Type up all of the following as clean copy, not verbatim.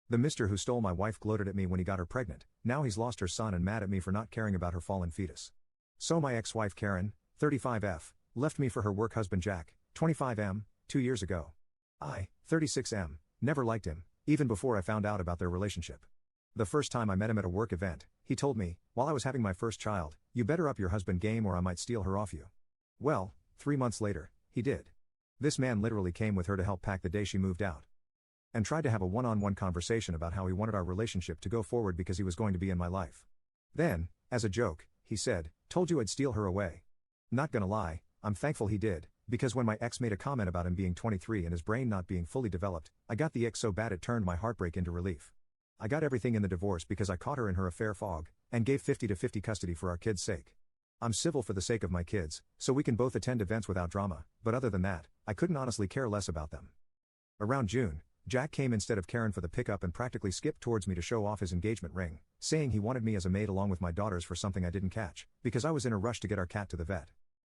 The mister who stole my wife gloated at me when he got her pregnant. Now he's lost her son and mad at me for not caring about her fallen fetus. So my ex-wife Karen, 35F, left me for her work husband Jack, 25M, 2 years ago. I, 36M, never liked him, even before I found out about their relationship. The first time I met him at a work event, he told me, while I was having my first child, "You better up your husband game or I might steal her off you." Well, 3 months later, he did. This man literally came with her to help pack the day she moved out. And tried to have a one-on-one conversation about how he wanted our relationship to go forward because he was going to be in my life. Then, as a joke, he said, "Told you I'd steal her away." Not gonna lie, I'm thankful he did, because when my ex made a comment about him being 23 and his brain not being fully developed, I got the ick so bad it turned my heartbreak into relief. I got everything in the divorce because I caught her in her affair fog, and gave 50-50 custody for our kids' sake. I'm civil for the sake of my kids, so we can both attend events without drama, but other than that, I couldn't honestly care less about them. Around June, Jack came instead of Karen for the pickup and practically skipped towards me to show off his engagement ring, saying he wanted me as a maid along with my daughters for something I didn't catch, because I was in a rush to get our cat to the vet.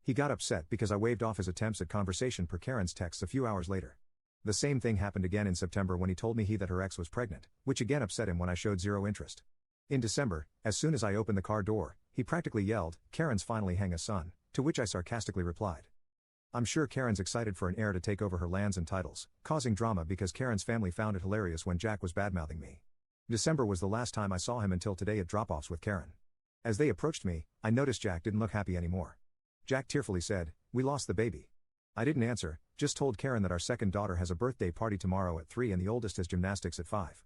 He got upset because I waved off his attempts at conversation per Karen's texts a few hours later. The same thing happened again in September when he told me that her ex was pregnant, which again upset him when I showed zero interest. In December, as soon as I opened the car door, he practically yelled, "Karen's finally hang a son," to which I sarcastically replied. I'm sure Karen's excited for an heir to take over her lands and titles, causing drama because Karen's family found it hilarious when Jack was badmouthing me. December was the last time I saw him until today at drop-offs with Karen. As they approached me, I noticed Jack didn't look happy anymore. Jack tearfully said, "We lost the baby." I didn't answer, just told Karen that our second daughter has a birthday party tomorrow at 3 and the oldest has gymnastics at 5.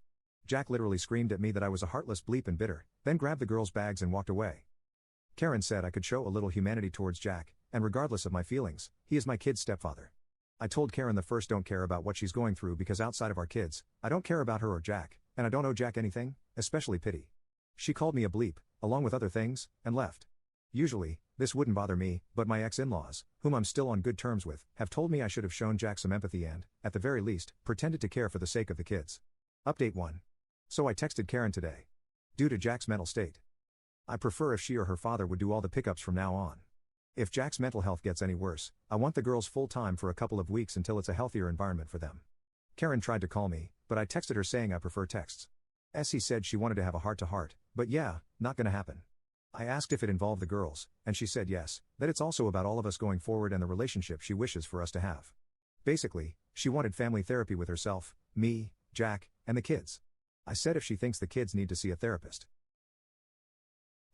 Jack literally screamed at me that I was a heartless bleep and bitter, then grabbed the girls' bags and walked away. Karen said I could show a little humanity towards Jack, and regardless of my feelings, he is my kid's stepfather. I told Karen the first don't care about what she's going through because outside of our kids, I don't care about her or Jack, and I don't owe Jack anything, especially pity. She called me a bleep, along with other things, and left. Usually, this wouldn't bother me, but my ex-in-laws, whom I'm still on good terms with, have told me I should have shown Jack some empathy and, at the very least, pretended to care for the sake of the kids. Update 1. So I texted Karen today. Due to Jack's mental state, I prefer if she or her father would do all the pickups from now on. If Jack's mental health gets any worse, I want the girls full-time for a couple of weeks until it's a healthier environment for them. Karen tried to call me, but I texted her saying I prefer texts. He said she wanted to have a heart-to-heart, but yeah, not gonna happen. I asked if it involved the girls, and she said yes, that it's also about all of us going forward and the relationship she wishes for us to have. Basically, she wanted family therapy with herself, me, Jack, and the kids. I said if she thinks the kids need to see a therapist,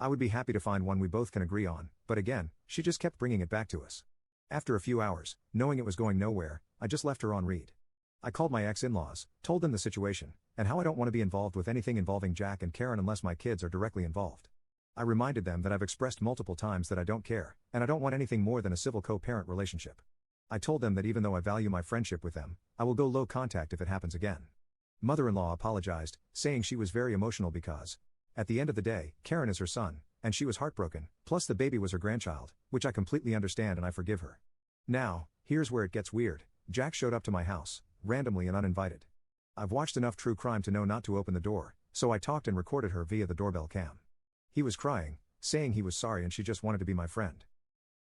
I would be happy to find one we both can agree on, but again, she just kept bringing it back to us. After a few hours, knowing it was going nowhere, I just left her on read. I called my ex-in-laws, told them the situation, and how I don't want to be involved with anything involving Jack and Karen unless my kids are directly involved. I reminded them that I've expressed multiple times that I don't care, and I don't want anything more than a civil co-parent relationship. I told them that even though I value my friendship with them, I will go low contact if it happens again. Mother-in-law apologized, saying she was very emotional because, at the end of the day, Karen is her son, and she was heartbroken, plus the baby was her grandchild, which I completely understand and I forgive her. Now, here's where it gets weird. Jack showed up to my house, randomly and uninvited. I've watched enough true crime to know not to open the door, so I talked and recorded her via the doorbell cam. He was crying, saying he was sorry and she just wanted to be my friend.